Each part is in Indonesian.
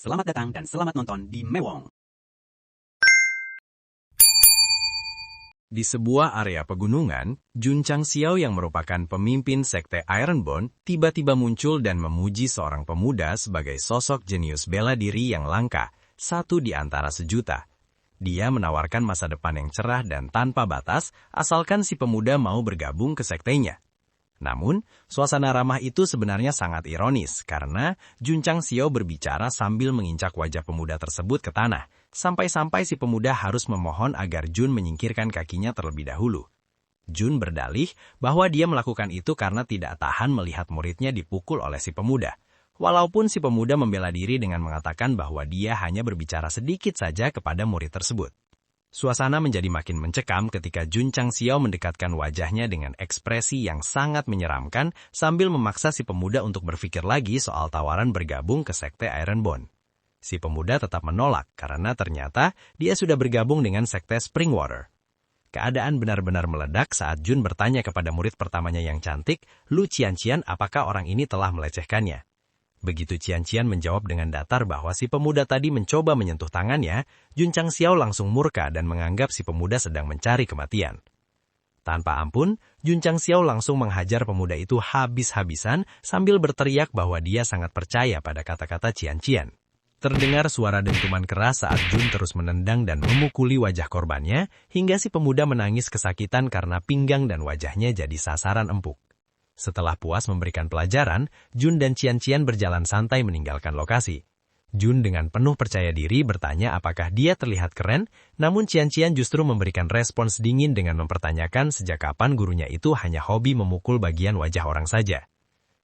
Selamat datang dan selamat nonton di Mewong. Di sebuah area pegunungan, Jun Chang Xiao yang merupakan pemimpin sekte Ironbone tiba-tiba muncul dan memuji seorang pemuda sebagai sosok jenius bela diri yang langka, satu di antara sejuta. Dia menawarkan masa depan yang cerah dan tanpa batas, asalkan si pemuda mau bergabung ke sektenya. Namun, suasana ramah itu sebenarnya sangat ironis karena Jun Chang Xiao berbicara sambil menginjak wajah pemuda tersebut ke tanah, sampai-sampai si pemuda harus memohon agar Jun menyingkirkan kakinya terlebih dahulu. Jun berdalih bahwa dia melakukan itu karena tidak tahan melihat muridnya dipukul oleh si pemuda. Walaupun si pemuda membela diri dengan mengatakan bahwa dia hanya berbicara sedikit saja kepada murid tersebut. Suasana menjadi makin mencekam ketika Jun Chang Xiao mendekatkan wajahnya dengan ekspresi yang sangat menyeramkan sambil memaksa si pemuda untuk berpikir lagi soal tawaran bergabung ke sekte Ironbone. Si pemuda tetap menolak karena ternyata dia sudah bergabung dengan sekte Springwater. Keadaan benar-benar meledak saat Jun bertanya kepada murid pertamanya yang cantik, Lu Qianqian, apakah orang ini telah melecehkannya. Begitu Qianqian menjawab dengan datar bahwa si pemuda tadi mencoba menyentuh tangannya, Jun Chang Xiao langsung murka dan menganggap si pemuda sedang mencari kematian. Tanpa ampun, Jun Chang Xiao langsung menghajar pemuda itu habis-habisan sambil berteriak bahwa dia sangat percaya pada kata-kata Qianqian. Terdengar suara dentuman keras saat Jun terus menendang dan memukuli wajah korbannya, hingga si pemuda menangis kesakitan karena pinggang dan wajahnya jadi sasaran empuk. Setelah puas memberikan pelajaran, Jun dan Qianqian berjalan santai meninggalkan lokasi. Jun dengan penuh percaya diri bertanya apakah dia terlihat keren, namun Qianqian justru memberikan respons dingin dengan mempertanyakan sejak kapan gurunya itu hanya hobi memukul bagian wajah orang saja.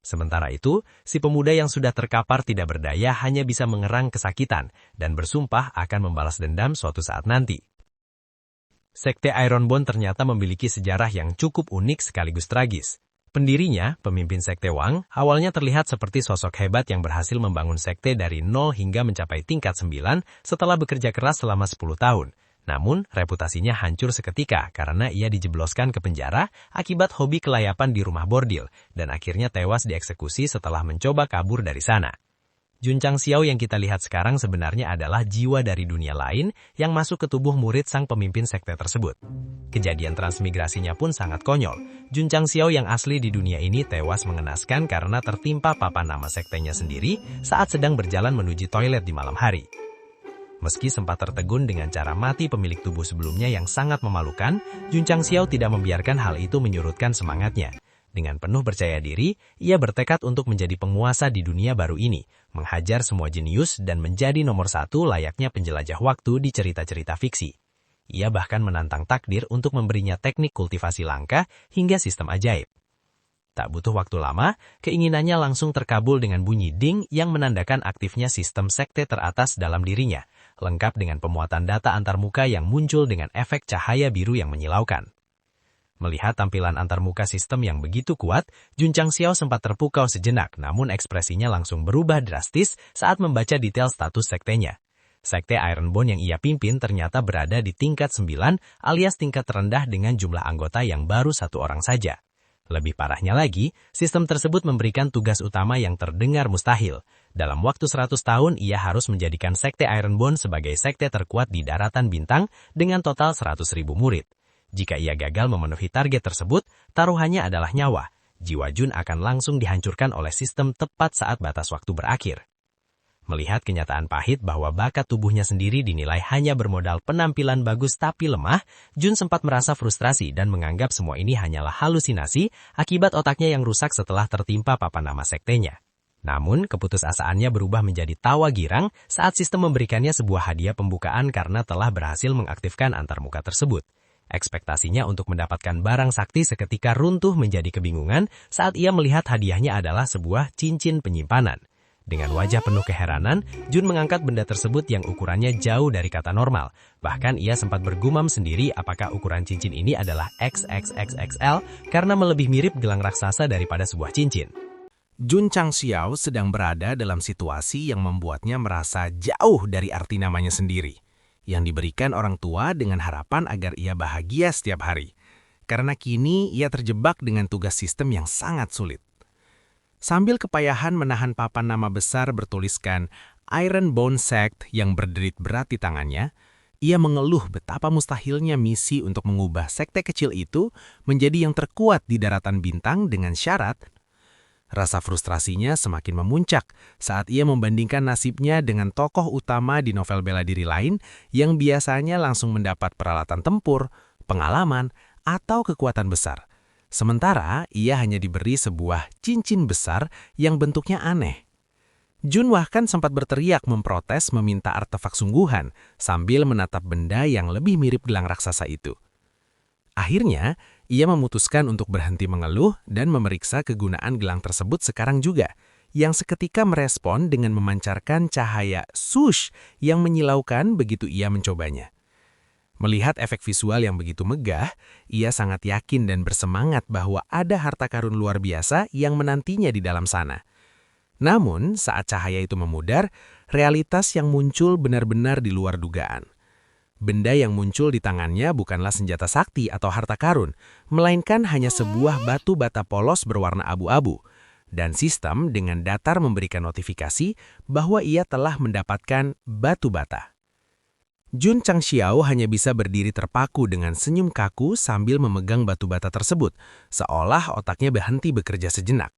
Sementara itu, si pemuda yang sudah terkapar tidak berdaya hanya bisa mengerang kesakitan dan bersumpah akan membalas dendam suatu saat nanti. Sekte Ironbone ternyata memiliki sejarah yang cukup unik sekaligus tragis. Pendirinya, pemimpin sekte Wang, awalnya terlihat seperti sosok hebat yang berhasil membangun sekte dari nol hingga mencapai tingkat 9 setelah bekerja keras selama 10 tahun. Namun, reputasinya hancur seketika karena ia dijebloskan ke penjara akibat hobi kelayapan di rumah bordil dan akhirnya tewas dieksekusi setelah mencoba kabur dari sana. Jun Chang Xiao yang kita lihat sekarang sebenarnya adalah jiwa dari dunia lain yang masuk ke tubuh murid sang pemimpin sekte tersebut. Kejadian transmigrasinya pun sangat konyol. Jun Chang Xiao yang asli di dunia ini tewas mengenaskan karena tertimpa papan nama sektenya sendiri saat sedang berjalan menuju toilet di malam hari. Meski sempat tertegun dengan cara mati pemilik tubuh sebelumnya yang sangat memalukan, Jun Chang Xiao tidak membiarkan hal itu menyurutkan semangatnya. Dengan penuh percaya diri, ia bertekad untuk menjadi penguasa di dunia baru ini, menghajar semua jenius dan menjadi nomor satu layaknya penjelajah waktu di cerita-cerita fiksi. Ia bahkan menantang takdir untuk memberinya teknik kultivasi langka hingga sistem ajaib. Tak butuh waktu lama, keinginannya langsung terkabul dengan bunyi ding yang menandakan aktifnya sistem sekte teratas dalam dirinya, lengkap dengan pemuatan data antarmuka yang muncul dengan efek cahaya biru yang menyilaukan. Melihat tampilan antarmuka sistem yang begitu kuat, Jun Chang Xiao sempat terpukau sejenak, namun ekspresinya langsung berubah drastis saat membaca detail status sektenya. Sekte Ironbone yang ia pimpin ternyata berada di tingkat 9 alias tingkat terendah dengan jumlah anggota yang baru 1 orang saja. Lebih parahnya lagi, sistem tersebut memberikan tugas utama yang terdengar mustahil. Dalam waktu 100 tahun, ia harus menjadikan sekte Ironbone sebagai sekte terkuat di daratan bintang dengan total 100.000 murid. Jika ia gagal memenuhi target tersebut, taruhannya adalah nyawa. Jiwa Jun akan langsung dihancurkan oleh sistem tepat saat batas waktu berakhir. Melihat kenyataan pahit bahwa bakat tubuhnya sendiri dinilai hanya bermodal penampilan bagus tapi lemah, Jun sempat merasa frustrasi dan menganggap semua ini hanyalah halusinasi akibat otaknya yang rusak setelah tertimpa papan nama sektenya. Namun, keputusasaannya berubah menjadi tawa girang saat sistem memberikannya sebuah hadiah pembukaan karena telah berhasil mengaktifkan antarmuka tersebut. Ekspektasinya untuk mendapatkan barang sakti seketika runtuh menjadi kebingungan saat ia melihat hadiahnya adalah sebuah cincin penyimpanan. Dengan wajah penuh keheranan, Jun mengangkat benda tersebut yang ukurannya jauh dari kata normal. Bahkan ia sempat bergumam sendiri apakah ukuran cincin ini adalah XXXXL karena melebih mirip gelang raksasa daripada sebuah cincin. Jun Chang Xiao sedang berada dalam situasi yang membuatnya merasa jauh dari arti namanya sendiri, yang diberikan orang tua dengan harapan agar ia bahagia setiap hari. Karena kini ia terjebak dengan tugas sistem yang sangat sulit. Sambil kepayahan menahan papan nama besar bertuliskan Iron Bone Sect yang berderit berat di tangannya, ia mengeluh betapa mustahilnya misi untuk mengubah sekte kecil itu menjadi yang terkuat di daratan bintang dengan syarat. Rasa frustrasinya semakin memuncak saat ia membandingkan nasibnya dengan tokoh utama di novel bela diri lain yang biasanya langsung mendapat peralatan tempur, pengalaman, atau kekuatan besar. Sementara ia hanya diberi sebuah cincin besar yang bentuknya aneh. Jun bahkan sempat berteriak memprotes meminta artefak sungguhan sambil menatap benda yang lebih mirip gelang raksasa itu. Akhirnya, ia memutuskan untuk berhenti mengeluh dan memeriksa kegunaan gelang tersebut sekarang juga, yang seketika merespon dengan memancarkan cahaya swoosh yang menyilaukan begitu ia mencobanya. Melihat efek visual yang begitu megah, ia sangat yakin dan bersemangat bahwa ada harta karun luar biasa yang menantinya di dalam sana. Namun, saat cahaya itu memudar, realitas yang muncul benar-benar di luar dugaan. Benda yang muncul di tangannya bukanlah senjata sakti atau harta karun, melainkan hanya sebuah batu bata polos berwarna abu-abu, dan sistem dengan datar memberikan notifikasi bahwa ia telah mendapatkan batu bata. Jun Changxiao hanya bisa berdiri terpaku dengan senyum kaku sambil memegang batu bata tersebut, seolah otaknya berhenti bekerja sejenak.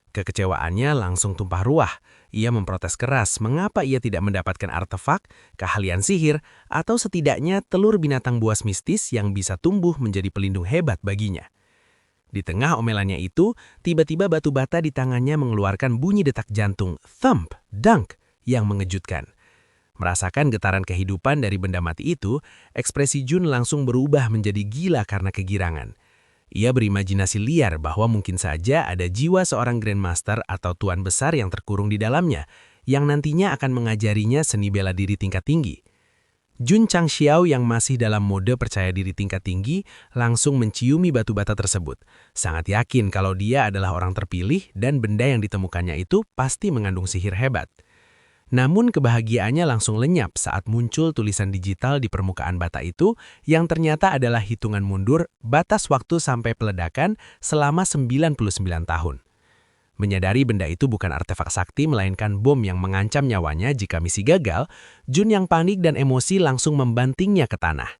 Kekecewaannya langsung tumpah ruah. Ia memprotes keras mengapa ia tidak mendapatkan artefak, keahlian sihir, atau setidaknya telur binatang buas mistis yang bisa tumbuh menjadi pelindung hebat baginya. Di tengah omelannya itu, tiba-tiba batu bata di tangannya mengeluarkan bunyi detak jantung thump, dunk yang mengejutkan. Merasakan getaran kehidupan dari benda mati itu, ekspresi Jun langsung berubah menjadi gila karena kegirangan. Ia berimajinasi liar bahwa mungkin saja ada jiwa seorang Grandmaster atau Tuan Besar yang terkurung di dalamnya, yang nantinya akan mengajarinya seni bela diri tingkat tinggi. Jun Changxiao yang masih dalam mode percaya diri tingkat tinggi langsung menciumi batu bata tersebut. Sangat yakin kalau dia adalah orang terpilih dan benda yang ditemukannya itu pasti mengandung sihir hebat. Namun kebahagiaannya langsung lenyap saat muncul tulisan digital di permukaan bata itu yang ternyata adalah hitungan mundur batas waktu sampai peledakan selama 99 tahun. Menyadari benda itu bukan artefak sakti melainkan bom yang mengancam nyawanya jika misi gagal, Jun yang panik dan emosi langsung membantingnya ke tanah.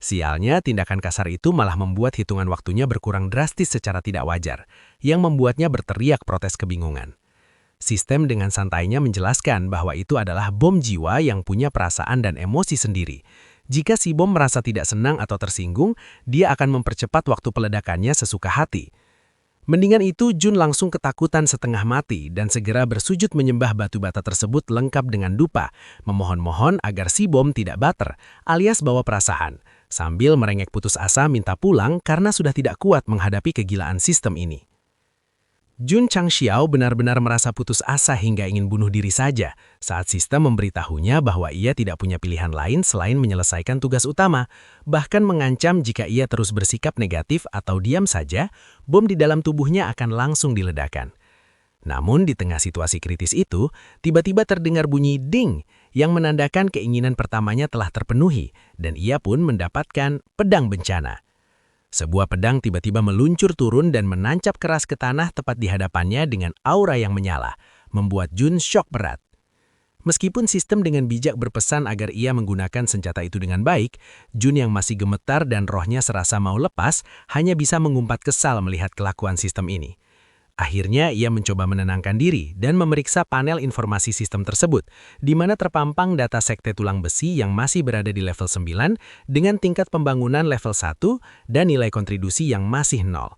Sialnya, tindakan kasar itu malah membuat hitungan waktunya berkurang drastis secara tidak wajar, yang membuatnya berteriak protes kebingungan. Sistem dengan santainya menjelaskan bahwa itu adalah bom jiwa yang punya perasaan dan emosi sendiri. Jika si bom merasa tidak senang atau tersinggung, dia akan mempercepat waktu peledakannya sesuka hati. Mendingan itu, Jun langsung ketakutan setengah mati dan segera bersujud menyembah batu bata tersebut lengkap dengan dupa, memohon-mohon agar si bom tidak bater, alias bawa perasaan, sambil merengek putus asa minta pulang karena sudah tidak kuat menghadapi kegilaan sistem ini. Jun Changxiao benar-benar merasa putus asa hingga ingin bunuh diri saja saat sistem memberitahunya bahwa ia tidak punya pilihan lain selain menyelesaikan tugas utama, bahkan mengancam jika ia terus bersikap negatif atau diam saja, bom di dalam tubuhnya akan langsung diledakkan. Namun di tengah situasi kritis itu, tiba-tiba terdengar bunyi ding yang menandakan keinginan pertamanya telah terpenuhi dan ia pun mendapatkan pedang bencana. Sebuah pedang tiba-tiba meluncur turun dan menancap keras ke tanah tepat di hadapannya dengan aura yang menyala, membuat Jun syok berat. Meskipun sistem dengan bijak berpesan agar ia menggunakan senjata itu dengan baik, Jun yang masih gemetar dan rohnya serasa mau lepas hanya bisa mengumpat kesal melihat kelakuan sistem ini. Akhirnya ia mencoba menenangkan diri dan memeriksa panel informasi sistem tersebut, di mana terpampang data sekte tulang besi yang masih berada di level 9 dengan tingkat pembangunan level 1 dan nilai kontribusi yang masih 0.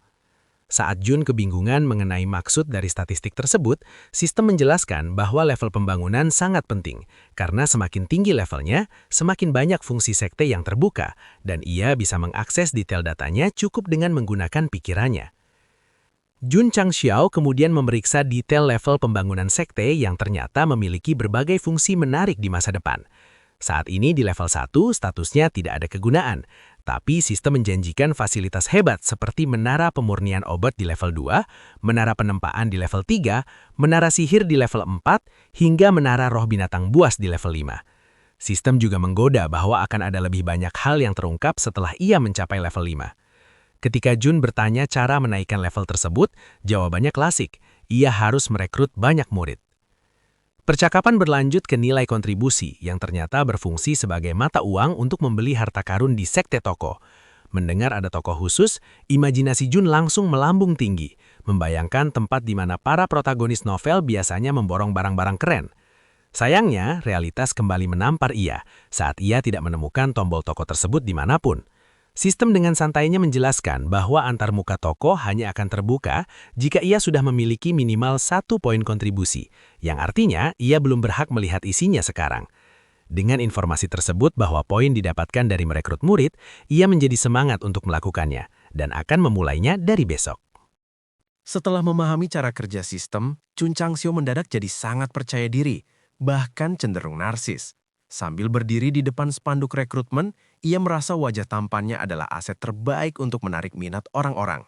Saat Jun kebingungan mengenai maksud dari statistik tersebut, sistem menjelaskan bahwa level pembangunan sangat penting, karena semakin tinggi levelnya, semakin banyak fungsi sekte yang terbuka, dan ia bisa mengakses detail datanya cukup dengan menggunakan pikirannya. Jun Changxiao kemudian memeriksa detail level pembangunan sekte yang ternyata memiliki berbagai fungsi menarik di masa depan. Saat ini di level 1 statusnya tidak ada kegunaan, tapi sistem menjanjikan fasilitas hebat seperti menara pemurnian obat di level 2, menara penempaan di level 3, menara sihir di level 4, hingga menara roh binatang buas di level 5. Sistem juga menggoda bahwa akan ada lebih banyak hal yang terungkap setelah ia mencapai level 5. Ketika Jun bertanya cara menaikkan level tersebut, jawabannya klasik, ia harus merekrut banyak murid. Percakapan berlanjut ke nilai kontribusi yang ternyata berfungsi sebagai mata uang untuk membeli harta karun di sekte toko. Mendengar ada toko khusus, imajinasi Jun langsung melambung tinggi, membayangkan tempat di mana para protagonis novel biasanya memborong barang-barang keren. Sayangnya, realitas kembali menampar ia saat ia tidak menemukan tombol toko tersebut dimanapun. Sistem dengan santainya menjelaskan bahwa antarmuka toko hanya akan terbuka jika ia sudah memiliki minimal 1 poin kontribusi, yang artinya ia belum berhak melihat isinya sekarang. Dengan informasi tersebut bahwa poin didapatkan dari merekrut murid, ia menjadi semangat untuk melakukannya dan akan memulainya dari besok. Setelah memahami cara kerja sistem, Chun Chang-seo mendadak jadi sangat percaya diri, bahkan cenderung narsis. Sambil berdiri di depan spanduk rekrutmen, ia merasa wajah tampannya adalah aset terbaik untuk menarik minat orang-orang.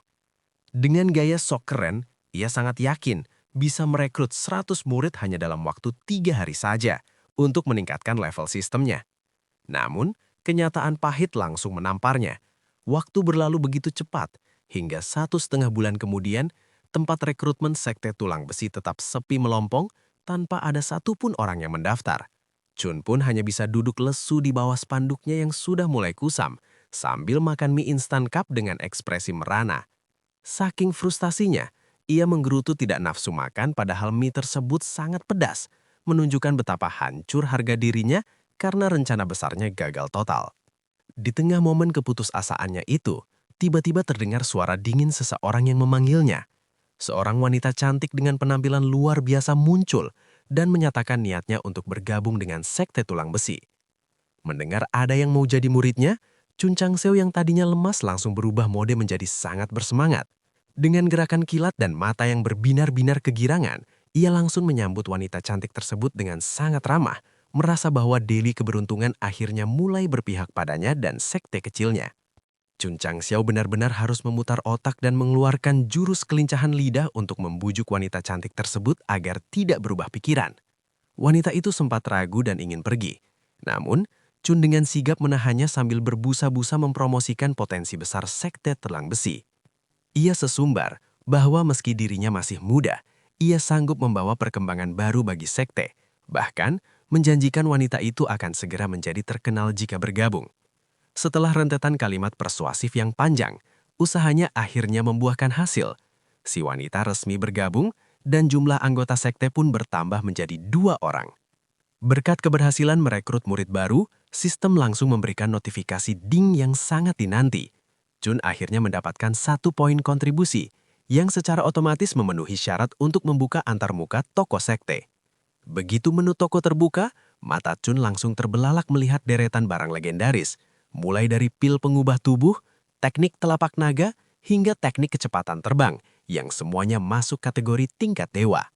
Dengan gaya sok keren, ia sangat yakin bisa merekrut 100 murid hanya dalam waktu 3 hari saja untuk meningkatkan level sistemnya. Namun, kenyataan pahit langsung menamparnya. Waktu berlalu begitu cepat, hingga 1,5 bulan kemudian, tempat rekrutmen sekte tulang besi tetap sepi melompong tanpa ada satupun orang yang mendaftar. Chun pun hanya bisa duduk lesu di bawah spanduknya yang sudah mulai kusam, sambil makan mie instan cup dengan ekspresi merana. Saking frustasinya, ia menggerutu tidak nafsu makan padahal mie tersebut sangat pedas, menunjukkan betapa hancur harga dirinya karena rencana besarnya gagal total. Di tengah momen keputusasaannya itu, tiba-tiba terdengar suara dingin seseorang yang memanggilnya. Seorang wanita cantik dengan penampilan luar biasa muncul dan menyatakan niatnya untuk bergabung dengan sekte tulang besi. Mendengar ada yang mau jadi muridnya, Chun Chang-seo yang tadinya lemas langsung berubah mode menjadi sangat bersemangat. Dengan gerakan kilat dan mata yang berbinar-binar kegirangan, ia langsung menyambut wanita cantik tersebut dengan sangat ramah, merasa bahwa Deli keberuntungan akhirnya mulai berpihak padanya dan sekte kecilnya. Chun Chang-seo benar-benar harus memutar otak dan mengeluarkan jurus kelincahan lidah untuk membujuk wanita cantik tersebut agar tidak berubah pikiran. Wanita itu sempat ragu dan ingin pergi. Namun, Chun dengan sigap menahannya sambil berbusa-busa mempromosikan potensi besar sekte tulang besi. Ia sesumbar bahwa meski dirinya masih muda, ia sanggup membawa perkembangan baru bagi sekte. Bahkan, menjanjikan wanita itu akan segera menjadi terkenal jika bergabung. Setelah rentetan kalimat persuasif yang panjang, usahanya akhirnya membuahkan hasil. Si wanita resmi bergabung dan jumlah anggota sekte pun bertambah menjadi 2 orang. Berkat keberhasilan merekrut murid baru, sistem langsung memberikan notifikasi ding yang sangat dinanti. Chun akhirnya mendapatkan 1 poin kontribusi yang secara otomatis memenuhi syarat untuk membuka antarmuka toko sekte. Begitu menu toko terbuka, mata Chun langsung terbelalak melihat deretan barang legendaris, mulai dari pil pengubah tubuh, teknik telapak naga, hingga teknik kecepatan terbang, yang semuanya masuk kategori tingkat dewa.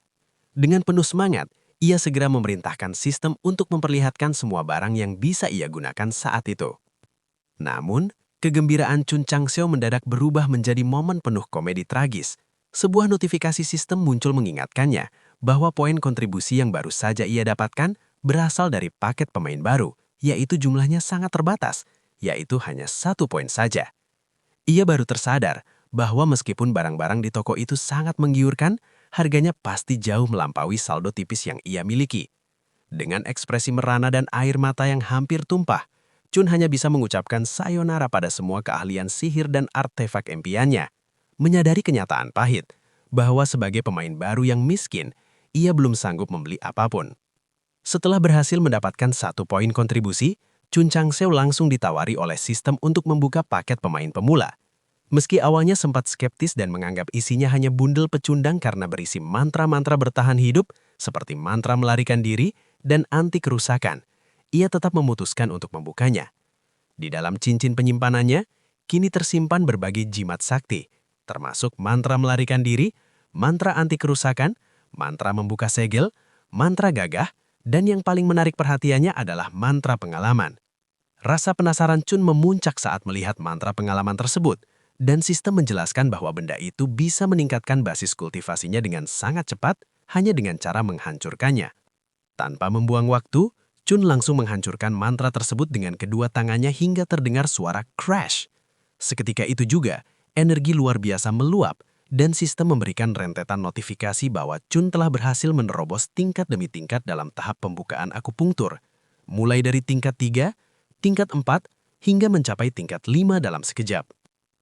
Dengan penuh semangat, ia segera memerintahkan sistem untuk memperlihatkan semua barang yang bisa ia gunakan saat itu. Namun, kegembiraan Chun Chang-seo mendadak berubah menjadi momen penuh komedi tragis. Sebuah notifikasi sistem muncul mengingatkannya bahwa poin kontribusi yang baru saja ia dapatkan berasal dari paket pemain baru, yaitu jumlahnya sangat terbatas, yaitu hanya 1 poin saja. Ia baru tersadar bahwa meskipun barang-barang di toko itu sangat menggiurkan, harganya pasti jauh melampaui saldo tipis yang ia miliki. Dengan ekspresi merana dan air mata yang hampir tumpah, Chun hanya bisa mengucapkan sayonara pada semua keahlian sihir dan artefak impiannya, menyadari kenyataan pahit bahwa sebagai pemain baru yang miskin, ia belum sanggup membeli apapun. Setelah berhasil mendapatkan 1 poin kontribusi, Chun Chang-seo langsung ditawari oleh sistem untuk membuka paket pemain pemula. Meski awalnya sempat skeptis dan menganggap isinya hanya bundel pecundang karena berisi mantra-mantra bertahan hidup, seperti mantra melarikan diri dan anti kerusakan, ia tetap memutuskan untuk membukanya. Di dalam cincin penyimpanannya, kini tersimpan berbagai jimat sakti, termasuk mantra melarikan diri, mantra anti kerusakan, mantra membuka segel, mantra gagah, dan yang paling menarik perhatiannya adalah mantra pengalaman. Rasa penasaran Chun memuncak saat melihat mantra pengalaman tersebut, dan sistem menjelaskan bahwa benda itu bisa meningkatkan basis kultivasinya dengan sangat cepat hanya dengan cara menghancurkannya. Tanpa membuang waktu, Chun langsung menghancurkan mantra tersebut dengan kedua tangannya hingga terdengar suara crash. Seketika itu juga, energi luar biasa meluap dan sistem memberikan rentetan notifikasi bahwa Chun telah berhasil menerobos tingkat demi tingkat dalam tahap pembukaan akupunktur, mulai dari tingkat 3, tingkat 4, hingga mencapai tingkat 5 dalam sekejap.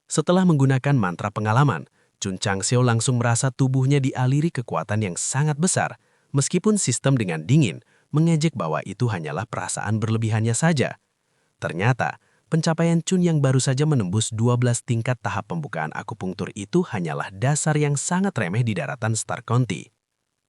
Setelah menggunakan mantra pengalaman, Chun Changxiao langsung merasa tubuhnya dialiri kekuatan yang sangat besar, meskipun sistem dengan dingin mengejek bahwa itu hanyalah perasaan berlebihannya saja. Ternyata, pencapaian Chun yang baru saja menembus 12 tingkat tahap pembukaan akupunktur itu hanyalah dasar yang sangat remeh di daratan Star County.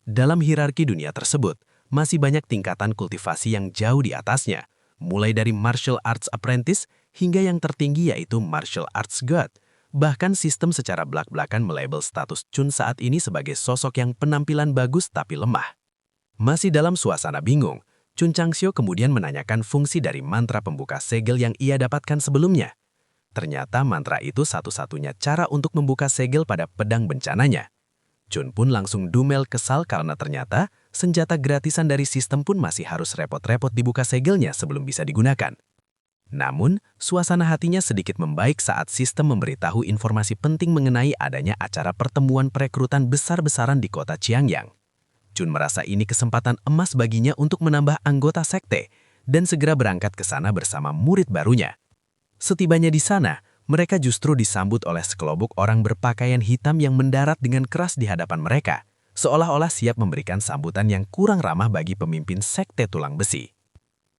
Dalam hierarki dunia tersebut, masih banyak tingkatan kultivasi yang jauh di atasnya, mulai dari Martial Arts Apprentice hingga yang tertinggi yaitu Martial Arts God. Bahkan sistem secara belak-belakan melabel status Chun saat ini sebagai sosok yang penampilan bagus tapi lemah. Masih dalam suasana bingung, Chun Changxiao kemudian menanyakan fungsi dari mantra pembuka segel yang ia dapatkan sebelumnya. Ternyata mantra itu satu-satunya cara untuk membuka segel pada pedang bencananya. Chun pun langsung dumel kesal karena ternyata senjata gratisan dari sistem pun masih harus repot-repot dibuka segelnya sebelum bisa digunakan. Namun, suasana hatinya sedikit membaik saat sistem memberitahu informasi penting mengenai adanya acara pertemuan perekrutan besar-besaran di kota Qiangyang. Chun merasa ini kesempatan emas baginya untuk menambah anggota sekte dan segera berangkat ke sana bersama murid barunya. Setibanya di sana, mereka justru disambut oleh sekelompok orang berpakaian hitam yang mendarat dengan keras di hadapan mereka, seolah-olah siap memberikan sambutan yang kurang ramah bagi pemimpin sekte tulang besi.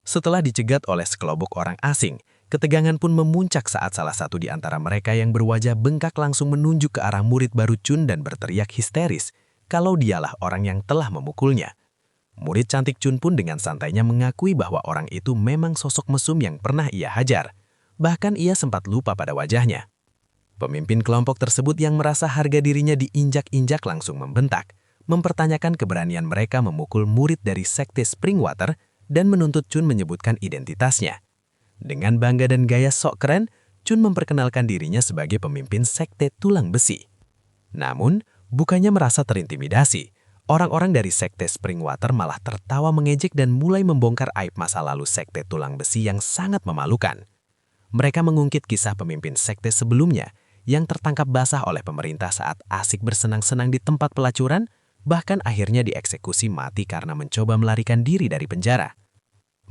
Setelah dicegat oleh sekelompok orang asing, ketegangan pun memuncak saat salah satu di antara mereka yang berwajah bengkak langsung menunjuk ke arah murid baru Chun dan berteriak histeris kalau dialah orang yang telah memukulnya. Murid cantik Chun pun dengan santainya mengakui bahwa orang itu memang sosok mesum yang pernah ia hajar. Bahkan ia sempat lupa pada wajahnya. Pemimpin kelompok tersebut yang merasa harga dirinya diinjak-injak langsung membentak, mempertanyakan keberanian mereka memukul murid dari sekte Springwater dan menuntut Chun menyebutkan identitasnya. Dengan bangga dan gaya sok keren, Chun memperkenalkan dirinya sebagai pemimpin sekte tulang besi. Namun, bukannya merasa terintimidasi, orang-orang dari sekte Springwater malah tertawa mengejek dan mulai membongkar aib masa lalu sekte tulang besi yang sangat memalukan. Mereka mengungkit kisah pemimpin sekte sebelumnya yang tertangkap basah oleh pemerintah saat asik bersenang-senang di tempat pelacuran, bahkan akhirnya dieksekusi mati karena mencoba melarikan diri dari penjara.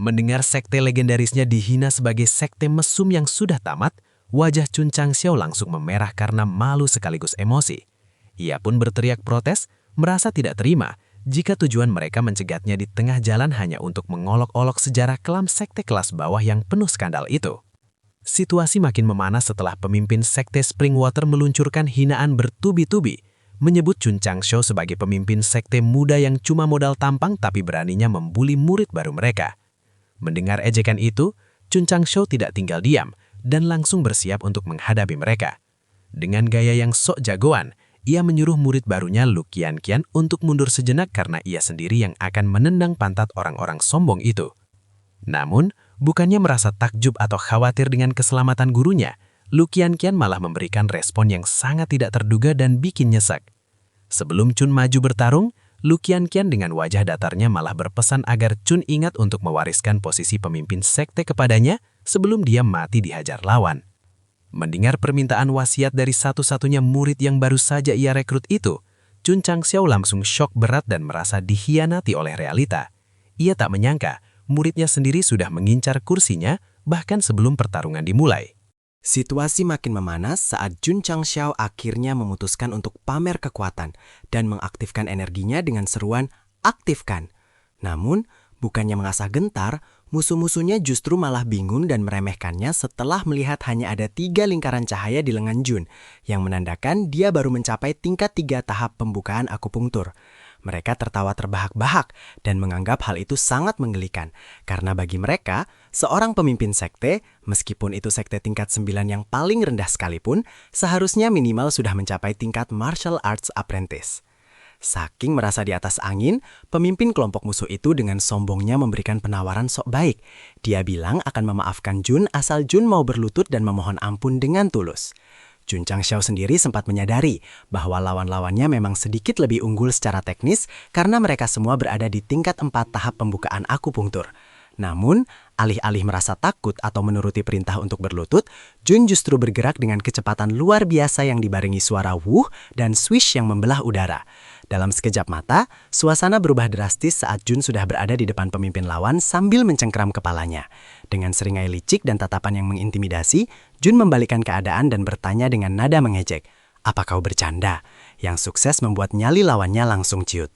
Mendengar sekte legendarisnya dihina sebagai sekte mesum yang sudah tamat, wajah Chun Changxiao langsung memerah karena malu sekaligus emosi. Ia pun berteriak protes, merasa tidak terima jika tujuan mereka mencegatnya di tengah jalan hanya untuk mengolok-olok sejarah kelam sekte kelas bawah yang penuh skandal itu. Situasi makin memanas setelah pemimpin sekte Springwater meluncurkan hinaan bertubi-tubi, menyebut Chun Changxiao sebagai pemimpin sekte muda yang cuma modal tampang tapi beraninya membuli murid baru mereka. Mendengar ejekan itu, Chun Changxiao tidak tinggal diam dan langsung bersiap untuk menghadapi mereka. Dengan gaya yang sok jagoan, ia menyuruh murid barunya Lu Qianqian untuk mundur sejenak karena ia sendiri yang akan menendang pantat orang-orang sombong itu. Namun, bukannya merasa takjub atau khawatir dengan keselamatan gurunya, Lu Qianqian malah memberikan respon yang sangat tidak terduga dan bikin nyesek. Sebelum Chun maju bertarung, Lu Qianqian dengan wajah datarnya malah berpesan agar Chun ingat untuk mewariskan posisi pemimpin sekte kepadanya sebelum dia mati dihajar lawan. Mendengar permintaan wasiat dari satu-satunya murid yang baru saja ia rekrut itu, Chun Changxiao langsung syok berat dan merasa dikhianati oleh realita. Ia tak menyangka muridnya sendiri sudah mengincar kursinya bahkan sebelum pertarungan dimulai. Situasi makin memanas saat Chun Changxiao akhirnya memutuskan untuk pamer kekuatan dan mengaktifkan energinya dengan seruan "aktifkan". Namun, bukannya mengasah gentar, musuh-musuhnya justru malah bingung dan meremehkannya setelah melihat hanya ada 3 lingkaran cahaya di lengan Jun, yang menandakan dia baru mencapai tingkat 3 tahap pembukaan akupunktur. Mereka tertawa terbahak-bahak dan menganggap hal itu sangat menggelikan, karena bagi mereka, seorang pemimpin sekte, meskipun itu sekte tingkat 9 yang paling rendah sekalipun, seharusnya minimal sudah mencapai tingkat Martial Arts Apprentice. Saking merasa di atas angin, pemimpin kelompok musuh itu dengan sombongnya memberikan penawaran sok baik. Dia bilang akan memaafkan Jun asal Jun mau berlutut dan memohon ampun dengan tulus. Chun Changxiao sendiri sempat menyadari bahwa lawan-lawannya memang sedikit lebih unggul secara teknis karena mereka semua berada di tingkat 4 tahap pembukaan akupunktur. Namun, alih-alih merasa takut atau menuruti perintah untuk berlutut, Jun justru bergerak dengan kecepatan luar biasa yang dibarengi suara wuh dan swish yang membelah udara. Dalam sekejap mata, suasana berubah drastis saat Jun sudah berada di depan pemimpin lawan sambil mencengkeram kepalanya. Dengan seringai licik dan tatapan yang mengintimidasi, Jun membalikkan keadaan dan bertanya dengan nada mengejek, "Apa kau bercanda?" Yang sukses membuat nyali lawannya langsung ciut.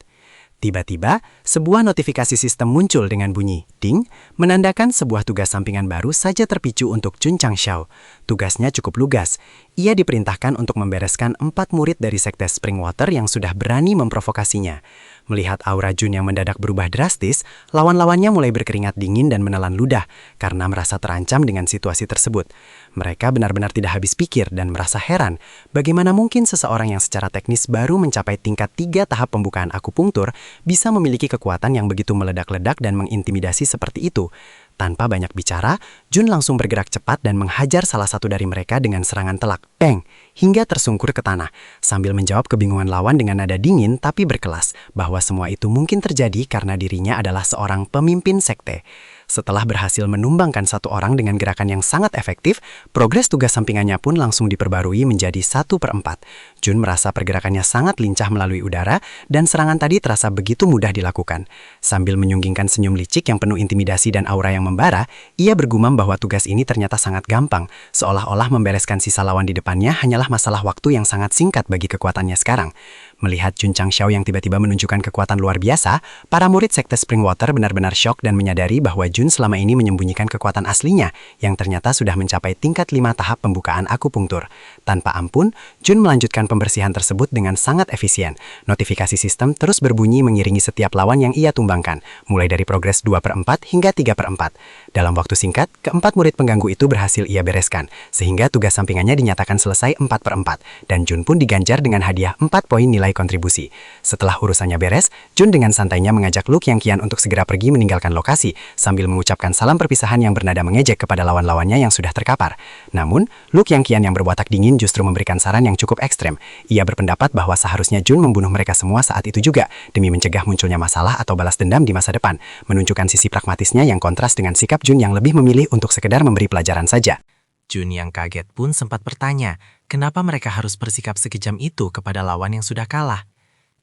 Tiba-tiba, sebuah notifikasi sistem muncul dengan bunyi ding, menandakan sebuah tugas sampingan baru saja terpicu untuk Jun Changxiao. Tugasnya cukup lugas. Ia diperintahkan untuk membereskan 4 murid dari Sekte Springwater yang sudah berani memprovokasinya. Melihat aura Jun yang mendadak berubah drastis, lawan-lawannya mulai berkeringat dingin dan menelan ludah karena merasa terancam dengan situasi tersebut. Mereka benar-benar tidak habis pikir dan merasa heran bagaimana mungkin seseorang yang secara teknis baru mencapai tingkat 3 tahap pembukaan akupunktur bisa memiliki kekuatan yang begitu meledak-ledak dan mengintimidasi seperti itu. Tanpa banyak bicara, Jun langsung bergerak cepat dan menghajar salah satu dari mereka dengan serangan telak, bang, hingga tersungkur ke tanah, sambil menjawab kebingungan lawan dengan nada dingin tapi berkelas, bahwa semua itu mungkin terjadi karena dirinya adalah seorang pemimpin sekte. Setelah berhasil menumbangkan satu orang dengan gerakan yang sangat efektif, progres tugas sampingannya pun langsung diperbarui menjadi 1/4. Jun merasa pergerakannya sangat lincah melalui udara dan serangan tadi terasa begitu mudah dilakukan. Sambil menyunggingkan senyum licik yang penuh intimidasi dan aura yang membara, ia bergumam bahwa tugas ini ternyata sangat gampang, seolah-olah membereskan sisa lawan di depannya hanyalah masalah waktu yang sangat singkat bagi kekuatannya sekarang. Melihat Jun Changxiao yang tiba-tiba menunjukkan kekuatan luar biasa, para murid Sekte Springwater benar-benar syok dan menyadari bahwa Jun selama ini menyembunyikan kekuatan aslinya yang ternyata sudah mencapai tingkat 5 tahap pembukaan akupunktur. Tanpa ampun, Jun melanjutkan pembersihan tersebut dengan sangat efisien. Notifikasi sistem terus berbunyi mengiringi setiap lawan yang ia tumbangkan, mulai dari progres 2/4 hingga 3/4. Dalam waktu singkat, keempat murid pengganggu itu berhasil ia bereskan, sehingga tugas sampingannya dinyatakan selesai 4/4, dan Jun pun diganjar dengan hadiah 4 poin nilai kontribusi. Setelah urusannya beres, Jun dengan santainya mengajak Lu Qiangqian untuk segera pergi meninggalkan lokasi, sambil mengucapkan salam perpisahan yang bernada mengejek kepada lawan-lawannya yang sudah terkapar. Namun, Lu Qiangqian yang berwatak dingin justru memberikan saran yang cukup ekstrem. Ia berpendapat bahwa seharusnya Jun membunuh mereka semua saat itu juga, demi mencegah munculnya masalah atau balas dendam di masa depan, menunjukkan sisi pragmatisnya yang kontras dengan sikap Jun yang lebih memilih untuk sekedar memberi pelajaran saja. Jun yang kaget pun sempat bertanya, kenapa mereka harus bersikap sekejam itu kepada lawan yang sudah kalah?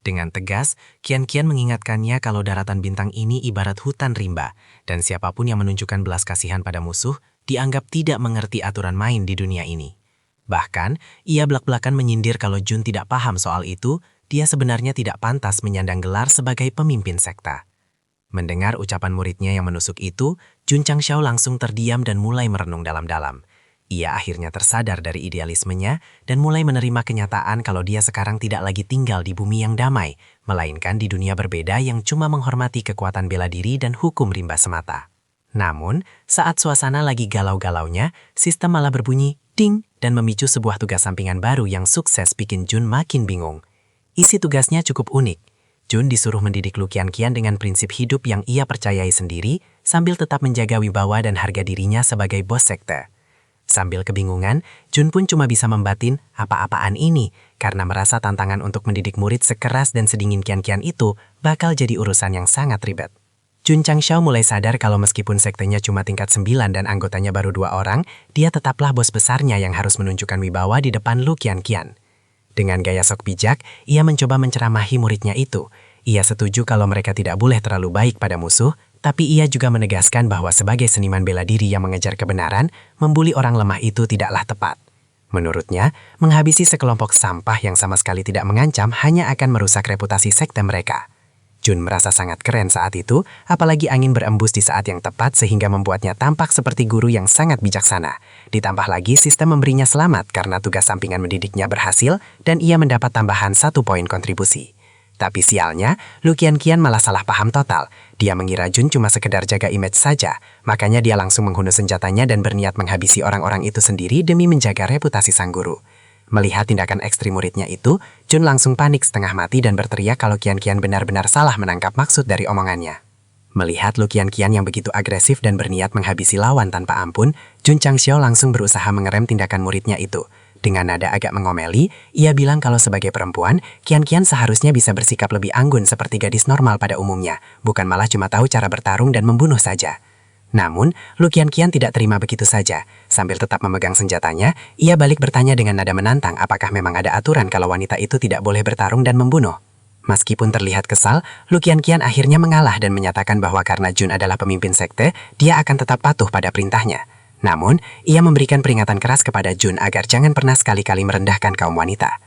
Dengan tegas, Qian-Qian mengingatkannya kalau daratan bintang ini ibarat hutan rimba, dan siapapun yang menunjukkan belas kasihan pada musuh dianggap tidak mengerti aturan main di dunia ini. Bahkan, ia belak-belakan menyindir kalau Jun tidak paham soal itu, dia sebenarnya tidak pantas menyandang gelar sebagai pemimpin sekta. Mendengar ucapan muridnya yang menusuk itu, Jun Changxiao langsung terdiam dan mulai merenung dalam-dalam. Ia akhirnya tersadar dari idealismenya dan mulai menerima kenyataan kalau dia sekarang tidak lagi tinggal di bumi yang damai, melainkan di dunia berbeda yang cuma menghormati kekuatan bela diri dan hukum rimba semata. Namun, saat suasana lagi galau-galaunya, sistem malah berbunyi ding dan memicu sebuah tugas sampingan baru yang sukses bikin Jun makin bingung. Isi tugasnya cukup unik. Jun disuruh mendidik Lu Qiangqian dengan prinsip hidup yang ia percayai sendiri, sambil tetap menjaga wibawa dan harga dirinya sebagai bos sekte. Sambil kebingungan, Jun pun cuma bisa membatin apa-apaan ini karena merasa tantangan untuk mendidik murid sekeras dan sedingin Qian-Qian itu bakal jadi urusan yang sangat ribet. Jun Changxiao mulai sadar kalau meskipun sektenya cuma tingkat 9 dan anggotanya baru 2 orang, dia tetaplah bos besarnya yang harus menunjukkan wibawa di depan Lu Qiangqian. Dengan gaya sok bijak, ia mencoba menceramahi muridnya itu. Ia setuju kalau mereka tidak boleh terlalu baik pada musuh, tapi ia juga menegaskan bahwa sebagai seniman bela diri yang mengejar kebenaran, membuli orang lemah itu tidaklah tepat. Menurutnya, menghabisi sekelompok sampah yang sama sekali tidak mengancam hanya akan merusak reputasi sekte mereka. Jun merasa sangat keren saat itu, apalagi angin berembus di saat yang tepat sehingga membuatnya tampak seperti guru yang sangat bijaksana. Ditambah lagi sistem memberinya selamat karena tugas sampingan mendidiknya berhasil dan ia mendapat tambahan 1 poin kontribusi. Tapi sialnya, Lu Qiangqian malah salah paham total. Dia mengira Jun cuma sekedar jaga image saja, makanya dia langsung menghunus senjatanya dan berniat menghabisi orang-orang itu sendiri demi menjaga reputasi sang guru. Melihat tindakan ekstrim muridnya itu, Jun langsung panik setengah mati dan berteriak kalau Qian-Qian benar-benar salah menangkap maksud dari omongannya. Melihat Lu Qiangqian yang begitu agresif dan berniat menghabisi lawan tanpa ampun, Jun Changxiao langsung berusaha mengerem tindakan muridnya itu. Dengan nada agak mengomeli, ia bilang kalau sebagai perempuan, Qian-Qian seharusnya bisa bersikap lebih anggun seperti gadis normal pada umumnya, bukan malah cuma tahu cara bertarung dan membunuh saja. Namun, Lu Qianqian tidak terima begitu saja. Sambil tetap memegang senjatanya, ia balik bertanya dengan nada menantang apakah memang ada aturan kalau wanita itu tidak boleh bertarung dan membunuh. Meskipun terlihat kesal, Lu Qianqian akhirnya mengalah dan menyatakan bahwa karena Jun adalah pemimpin sekte, dia akan tetap patuh pada perintahnya. Namun, ia memberikan peringatan keras kepada Jun agar jangan pernah sekali-kali merendahkan kaum wanita.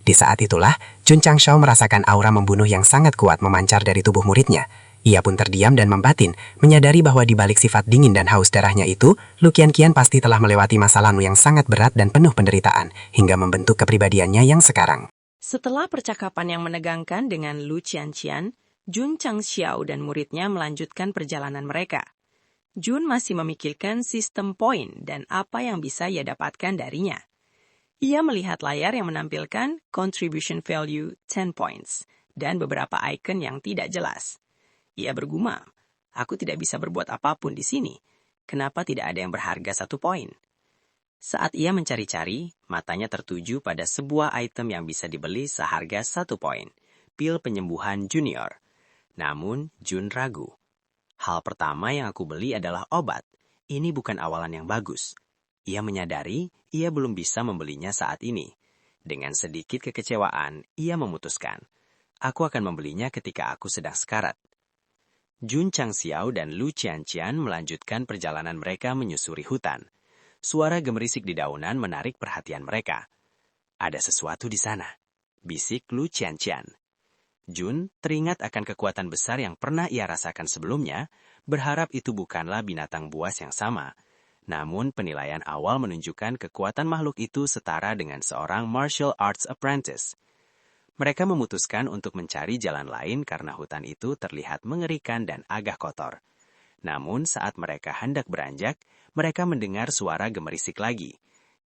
Di saat itulah, Jun Changxiao merasakan aura membunuh yang sangat kuat memancar dari tubuh muridnya. Ia pun terdiam dan membatin, menyadari bahwa di balik sifat dingin dan haus darahnya itu, Lu Qianqian pasti telah melewati masa lalu yang sangat berat dan penuh penderitaan, hingga membentuk kepribadiannya yang sekarang. Setelah percakapan yang menegangkan dengan Lu Qianqian, Jun Changxiao dan muridnya melanjutkan perjalanan mereka. Jun masih memikirkan sistem poin dan apa yang bisa ia dapatkan darinya. Ia melihat layar yang menampilkan contribution value 10 points dan beberapa icon yang tidak jelas. Ia bergumam, aku tidak bisa berbuat apapun di sini. Kenapa tidak ada yang berharga 1 poin? Saat ia mencari-cari, matanya tertuju pada sebuah item yang bisa dibeli seharga 1 poin, pil penyembuhan junior. Namun, Jun ragu. Hal pertama yang aku beli adalah obat. Ini bukan awalan yang bagus. Ia menyadari ia belum bisa membelinya saat ini. Dengan sedikit kekecewaan, ia memutuskan, aku akan membelinya ketika aku sedang sekarat. Jun Changxiao dan Lu Qianqian melanjutkan perjalanan mereka menyusuri hutan. Suara gemerisik di daunan menarik perhatian mereka. Ada sesuatu di sana, bisik Lu Qianqian. Jun teringat akan kekuatan besar yang pernah ia rasakan sebelumnya, berharap itu bukanlah binatang buas yang sama. Namun penilaian awal menunjukkan kekuatan makhluk itu setara dengan seorang martial arts apprentice. Mereka memutuskan untuk mencari jalan lain karena hutan itu terlihat mengerikan dan agak kotor. Namun saat mereka hendak beranjak, mereka mendengar suara gemerisik lagi.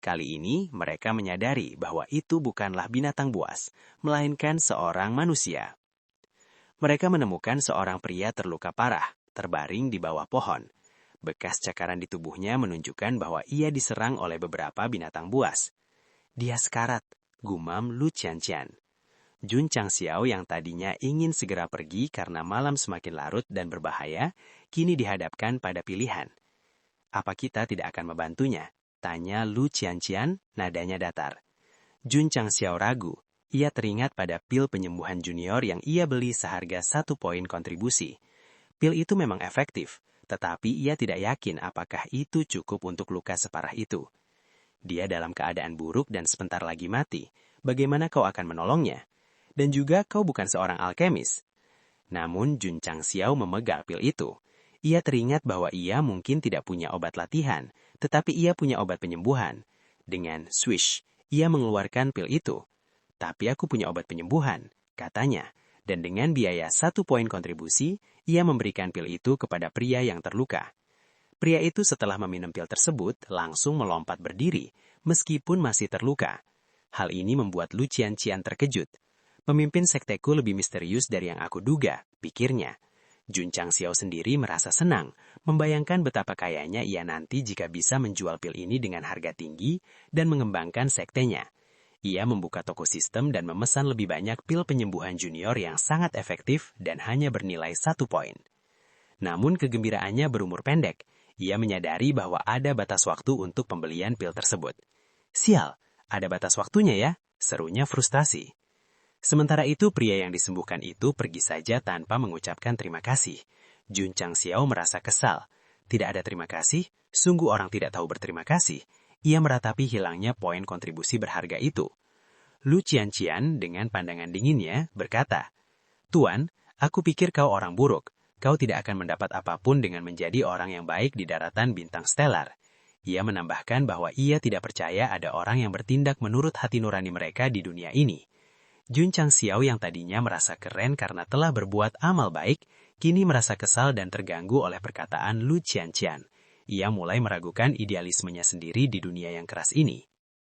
Kali ini mereka menyadari bahwa itu bukanlah binatang buas, melainkan seorang manusia. Mereka menemukan seorang pria terluka parah, terbaring di bawah pohon. Bekas cakaran di tubuhnya menunjukkan bahwa ia diserang oleh beberapa binatang buas. Dia sekarat, gumam Lu Qianqian. Jun Changxiao yang tadinya ingin segera pergi karena malam semakin larut dan berbahaya, kini dihadapkan pada pilihan. Apa kita tidak akan membantunya? Tanya Lu Qianqian, nadanya datar. Jun Changxiao ragu. Ia teringat pada pil penyembuhan junior yang ia beli seharga 1 poin kontribusi. Pil itu memang efektif, tetapi ia tidak yakin apakah itu cukup untuk luka separah itu. Dia dalam keadaan buruk dan sebentar lagi mati. Bagaimana kau akan menolongnya? Dan juga kau bukan seorang alkemis. Namun Jun Changxiao memegang pil itu. Ia teringat bahwa ia mungkin tidak punya obat latihan, tetapi ia punya obat penyembuhan. Dengan swish, ia mengeluarkan pil itu. Tapi aku punya obat penyembuhan, katanya. Dan dengan biaya 1 poin kontribusi, ia memberikan pil itu kepada pria yang terluka. Pria itu setelah meminum pil tersebut, langsung melompat berdiri, meskipun masih terluka. Hal ini membuat Lu Qianqian terkejut. Pemimpin sekteku lebih misterius dari yang aku duga, pikirnya. Jun Changxiao sendiri merasa senang, membayangkan betapa kayanya ia nanti jika bisa menjual pil ini dengan harga tinggi dan mengembangkan sektenya. Ia membuka toko sistem dan memesan lebih banyak pil penyembuhan junior yang sangat efektif dan hanya bernilai 1 poin. Namun kegembiraannya berumur pendek. Ia menyadari bahwa ada batas waktu untuk pembelian pil tersebut. Sial, ada batas waktunya ya, serunya frustasi. Sementara itu pria yang disembuhkan itu pergi saja tanpa mengucapkan terima kasih. Jun Changxiao merasa kesal. Tidak ada terima kasih, sungguh orang tidak tahu berterima kasih. Ia meratapi hilangnya poin kontribusi berharga itu. Lu Qianqian dengan pandangan dinginnya berkata, Tuan, aku pikir kau orang buruk. Kau tidak akan mendapat apapun dengan menjadi orang yang baik di daratan bintang stelar. Ia menambahkan bahwa ia tidak percaya ada orang yang bertindak menurut hati nurani mereka di dunia ini. Jun Changxiao yang tadinya merasa keren karena telah berbuat amal baik, kini merasa kesal dan terganggu oleh perkataan Lu Qianqian. Ia mulai meragukan idealismenya sendiri di dunia yang keras ini.